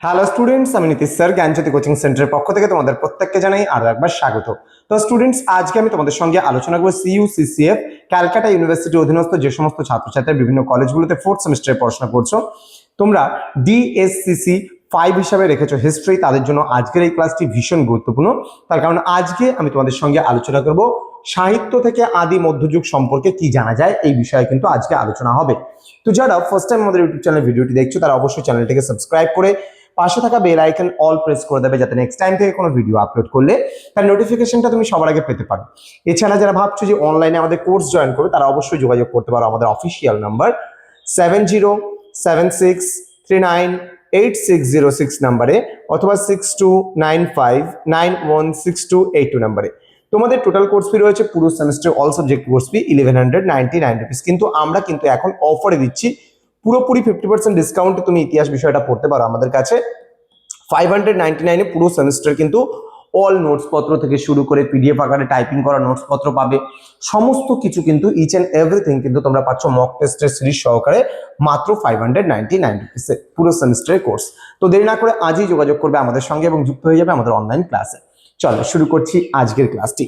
Hello students, আমি Nitish sir জ্ঞানজ্যোতি coaching সেন্টারের পক্ষ থেকে তোমাদের প্রত্যেককে জানাই আরো একবার স্বাগত। তো স্টুডেন্টস, আজকে আমি তোমাদের সঙ্গে আলোচনা করব সিইউসিসিএফ ক্যালকাটা ইউনিভার্সিটির অধীনস্থ যে সমস্ত ছাত্রছাত্রীরা বিভিন্ন কলেজগুলোতে ফোর্থ সেমিস্টারে পড়াশোনা করছো, তোমরা ডিএসসিসি 5 হিসাবে রেখেছো হিস্ট্রি, তাদের জন্য আজকের এই ক্লাসটি ভীষণ গুরুত্বপূর্ণ। তার কারণ আজকে আমি তোমাদের সঙ্গে আলোচনা করব সাহিত্য থেকে আদি মধ্যযুগ সম্পর্কে কি জানা যায়, এই বিষয়ে কিন্তু আজকে আলোচনা হবে। তো যারা ফার্স্ট টাইম আমাদের ইউটিউব চ্যানেল ভিডিওটি দেখছো, তারা অবশ্যই চ্যানেলটিকে সাবস্ক্রাইব করে পাশে থাকা বেল আইকন অল প্রেস করে দেবে, যাতে নেক্সট টাইম থেকে কোনো ভিডিও আপলোড করলে তার নোটিফিকেশনটা তুমি সবার আগে পেতে পারো। এছাড়া যারা ভাবছো যে অনলাইনে আমাদের কোর্স জয়েন করবে, তারা অবশ্যই যোগাযোগ করতে পারো আমাদের অফিসিয়াল নাম্বার 7076398606 নাম্বারে অথবা 6295916282 নাম্বারে। তোমাদের টোটাল কোর্স ফি রয়েছে পুরো semester all subject course fee 1199 rupees, কিন্তু আমরা কিন্তু এখন অফারে দিচ্ছি পুরোপুরি 50% ডিসকাউন্টে তুমি ইতিহাস বিষয়টা পড়তে পারো আমাদের কাছে। 599 পুরো সেমিস্টার কিন্তু অল নোটস পত্র থেকে শুরু করে পিডিএফ আকারে টাইপিং করা নোটস পত্র পাবে, সমস্ত কিছু কিন্তু ইচ এন্ড এভরিথিং কিন্তু তোমরা পাচ্ছ মক টেস্টের সিরিজ সহকারে মাত্র 599 রুপিসে পুরো সেমিস্টারের কোর্স। তো দেরি না করে আজই যোগাযোগ করবে আমাদের সঙ্গে এবং যুক্ত হয়ে যাবে আমাদের অনলাইন ক্লাসে। চলো শুরু করছি আজকের ক্লাসটি।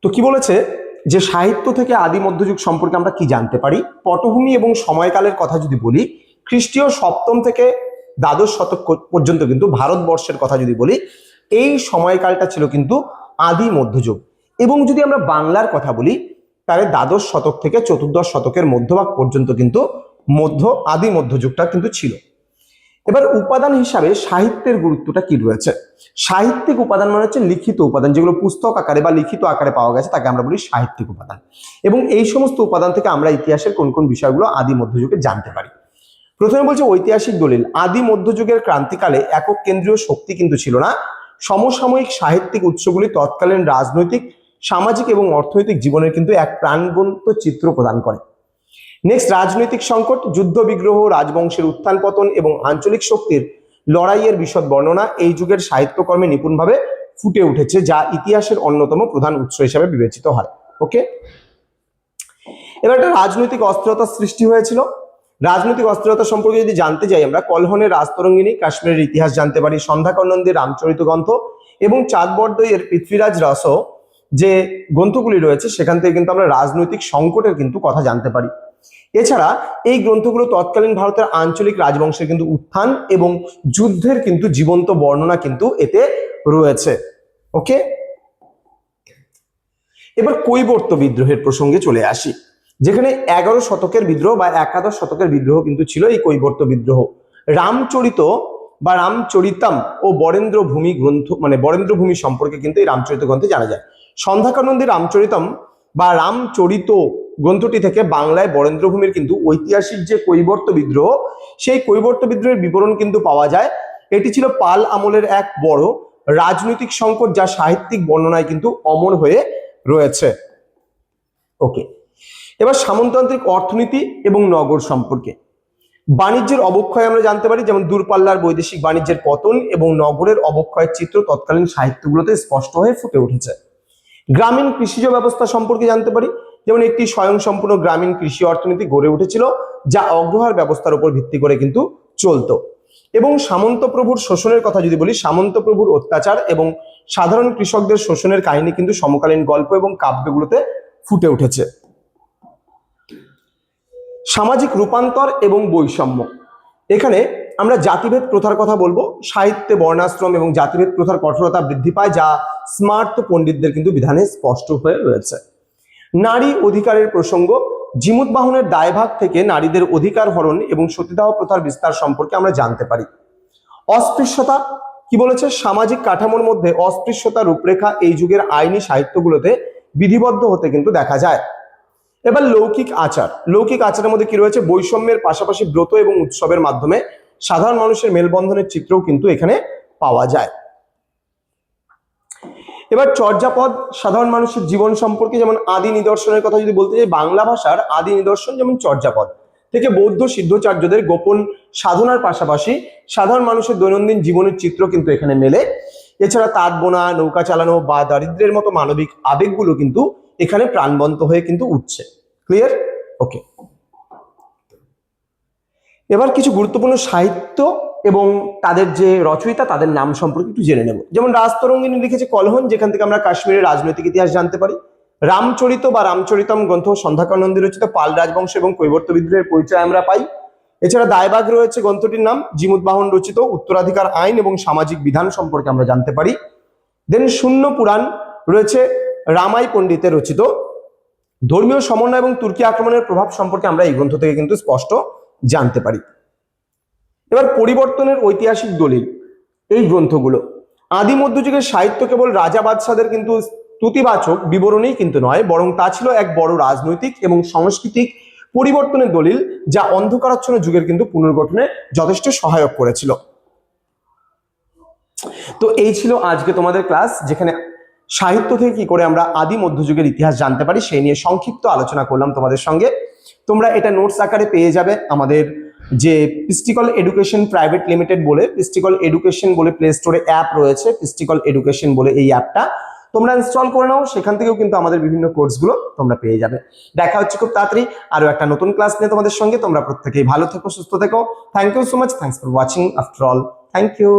তো কি বলেছে যে সাহিত্য থেকে আদি মধ্যযুগ সম্পর্কে আমরা কি জানতে পারি। পটভূমি এবং সময়কালের কথা যদি বলি, খ্রিস্টীয় সপ্তম থেকে দ্বাদশ শতক পর্যন্ত কিন্তু ভারতবর্ষের কথা যদি বলি, এই সময়কালটা ছিল কিন্তু আদি মধ্যযুগ। এবং যদি আমরা বাংলার কথা বলি, তাহলে দ্বাদশ শতক থেকে চতুর্দশ শতকের মধ্যভাগ পর্যন্ত কিন্তু আদি মধ্যযুগটা কিন্তু ছিল। এবার উপাদান হিসাবে সাহিত্যের গুরুত্বটা কি রয়েছে। সাহিত্যিক উপাদান মানে হচ্ছে লিখিত উপাদান, যেগুলো পুস্তক আকারে বা লিখিত আকারে পাওয়া গেছে তাকে আমরা বলি সাহিত্যিক উপাদান। এবং এই সমস্ত উপাদান থেকে আমরা ইতিহাসের কোন কোন বিষয়গুলো আদি মধ্যযুগে জানতে পারি। প্রথমে বলছে ঐতিহাসিক দলিল। আদি মধ্যযুগের ক্রান্তিকালে একক কেন্দ্রীয় শক্তি কিন্তু ছিল না। সমসাময়িক সাহিত্যিক উৎসগুলি তৎকালীন রাজনৈতিক, সামাজিক এবং অর্থনৈতিক জীবনের কিন্তু এক প্রাণবন্ত চিত্র প্রদান করে। নেক্সট, রাজনৈতিক সংকট, যুদ্ধ বিগ্রহ, রাজবংশের উত্থান পতন এবং আঞ্চলিক শক্তির লড়াইয়ের বিশদ বর্ণনা এই যুগের সাহিত্যকর্মে নিপুণভাবে ফুটে উঠেছে, যা ইতিহাসের অন্যতম প্রধান উৎস হিসেবে বিবেচিত হয়। ওকে, এবার একটা রাজনৈতিক অস্থিরতার সৃষ্টি হয়েছিল। রাজনৈতিক অস্থিরতা সম্পর্কে যদি জানতে যাই, আমরা কলহনের রাজতরঙ্গিনী, কাশ্মীরের ইতিহাস জানতে পারি, সন্ধ্যাকর রামচরিত গ্রন্থ এবং চাঁদ বরদইয়ের পৃথ্বীরাজ রস যে গ্রন্থগুলি রয়েছে, সেখান থেকে কিন্তু আমরা রাজনৈতিক সংকটের কিন্তু কথা জানতে পারি। এছাড়া এই গ্রন্থগুলো তৎকালীন ভারতের আঞ্চলিক রাজবংশের কিন্তু উত্থান এবং যুদ্ধের কিন্তু জীবন্ত বর্ণনা কিন্তু এতে রয়েছে। ওকে, এবার কৈবর্ত বিদ্রোহের প্রসঙ্গে চলে আসি, যেখানে 11 শতকের বিদ্রোহ বা একাদশ শতকের বিদ্রোহ কিন্তু ছিল এই কৈবর্ত বিদ্রোহ। রামচরিত বা রামচরিতম ও বরেন্দ্র ভূমি গ্রন্থ মানে বরেন্দ্র ভূমি সম্পর্কে কিন্তু এই রামচরিত গ্রন্থে জানা যায়। সন্ধ্যাকানন্দের রামচরিতম বা রামচরিত গ্রন্থটি থেকে বাংলায় বরেন্দ্র ভূমির কিন্তু ঐতিহাসিক যে কৈবর্ত বিদ্রোহ, সেই কৈবর্ত বিদ্রোহের বিবরণ কিন্তু পাওয়া যায়। এটি ছিল পাল আমলের এক বড় রাজনৈতিক সংকট, যা সাহিত্যিক বর্ণনায় কিন্তু অমর হয়ে রয়েছে। ওকে, এবার সামন্ততান্ত্রিক অর্থনীতি এবং নগর সম্পর্কে। বাণিজ্যের অবক্ষয় আমরা জানতে পারি, যেমন দূরপাল্লার বৈদেশিক বাণিজ্যের পতন এবং নগরের অবক্ষয়ের চিত্র তৎকালীন সাহিত্যগুলোতে স্পষ্ট হয়ে ফুটে উঠেছে। গ্রামীণ কৃষিজ ব্যবস্থা সম্পর্কে জানতে পারি, যেমন একটি স্বয়ংসম্পূর্ণ গ্রামীণ কৃষি অর্থনীতি গড়ে উঠেছিল, যা অগ্রহার ব্যবস্থার উপর ভিত্তি করে কিন্তু চলতো। এবং সামন্ত প্রভুর শোষণের কথা যদি বলি, সামন্ত প্রভুর অত্যাচার এবং সাধারণ কৃষকদের শোষণের কাহিনী কিন্তু সমকালীন গল্প এবং কাব্যগুলোতে ফুটে উঠেছে। সামাজিক রূপান্তর এবং বৈষম্য, এখানে আমরা জাতিভেদ প্রথার কথা বলবো। সাহিত্যে বর্ণাশ্রম এবং জাতিভেদ প্রথার কঠোরতা বৃদ্ধি পায়, যা স্মার্ত পণ্ডিতদের কিন্তু বিধানে স্পষ্ট হয়ে রয়েছে। নারী অধিকারের প্রসঙ্গ, জিমুত বাহনের দায়ভাগ থেকে নারীদের অধিকার হরণ এবং সতীদাহ প্রথার বিস্তার সম্পর্কে আমরা জানতে পারি। অস্পৃশ্যতা কি বলেছে, সামাজিক কাঠামোর মধ্যে অস্পৃশ্যতার রূপরেখা এই যুগের আইনি সাহিত্যগুলোতে বিধিবদ্ধ হতে কিন্তু দেখা যায়। এবার লৌকিক আচার। লৌকিক আচারের মধ্যে কি রয়েছে, বৈষম্যের পাশাপাশি ব্রত এবং উৎসবের মাধ্যমে সাধারণ মানুষের মেলবন্ধনের চিত্রও কিন্তু এখানে পাওয়া যায়। এবার চর্যাপদ, সাধারণ মানুষের জীবন সম্পর্কে, যেমন আদি নিদর্শনের কথা যদি বলতে চাই, বাংলা ভাষার আদি নিদর্শন যেমন চর্যাপদ থেকে বৌদ্ধ সিদ্ধচার্যদের গোপন সাধনার পাশাপাশি সাধারণ মানুষের দৈনন্দিন জীবনের চিত্র কিন্তু এখানে মেলে। এছাড়া তাঁত বোনা, নৌকা চালানো বা দারিদ্র্যের মতো মানবিক আবেগগুলো কিন্তু এখানে প্রাণবন্ত হয়ে কিন্তু উঠছে। ক্লিয়ার? ওকে, এবার কিছু গুরুত্বপূর্ণ সাহিত্য এবং তাদের যে রচয়িতা তাদের নাম সম্পর্কে একটু জেনে নেব। যেমন রাজতরঙ্গিনী লিখেছে কলহন, যেখান থেকে আমরা কাশ্মীরের রাজনৈতিক ইতিহাস জানতে পারি। রামচরিত বা রামচরিতম গ্রন্থ সন্ধ্যাকর নন্দী রচিত, পাল রাজবংশ এবং কৈবর্ত বিদ্রোহের পরিচয় আমরা পাই। এছাড়া দায়বাগ রয়েছে, গ্রন্থটির নাম জিমুদ্বাহন রচিত, উত্তরাধিকার আইন এবং সামাজিক বিধান সম্পর্কে আমরা জানতে পারি। দেন শূন্য পুরাণ রয়েছে, রামাই পণ্ডিতের রচিত, ধর্মীয় সমন্বয় এবং তুর্কি আক্রমণের প্রভাব সম্পর্কে আমরা এই গ্রন্থ থেকে কিন্তু স্পষ্ট জানতে পারি। এবার পরিবর্তনের ঐতিহাসিক দলিল, এই গ্রন্থগুলো আদি মধ্যযুগের সাহিত্য কেবল রাজা বাদশাদের কিন্তু স্তুতিবাচক বিবরণেই কিন্তু নয়, বরং তা ছিল এক বড় রাজনৈতিক এবং সাংস্কৃতিক পরিবর্তনের দলিল, যা অন্ধকারাচ্ছন্ন যুগের কিন্তু পুনর্গঠনে যথেষ্ট সহায়ক করেছিল। তো এই ছিল আজকে তোমাদের ক্লাস, যেখানে সাহিত্য থেকে কি করে আমরা আদি মধ্যযুগের ইতিহাস জানতে পারি সেই নিয়ে সংক্ষিপ্ত আলোচনা করলাম তোমাদের সঙ্গে। তোমরা এটা নোটস আকারে পেয়ে যাবে আমাদের যে পিস্টিকল এডুকেশন প্রাইভেট লিমিটেড বলে, পিস্টিকল এডুকেশন বলে প্লে স্টোরে অ্যাপ রয়েছে, পিস্টিকল এডুকেশন বলে এই অ্যাপটা তোমরা ইনস্টল করে নাও, সেখান থেকেও কিন্তু আমাদের বিভিন্ন কোর্সগুলো তোমরা পেয়ে যাবে। দেখা হচ্ছে খুব তাড়াতাড়ি আরো একটা নতুন ক্লাস নিয়ে তোমাদের সঙ্গে। তোমরা প্রত্যেকেই ভালো থেকো, সুস্থ থেকো। Thank you so much, thanks for watching after all, thank you.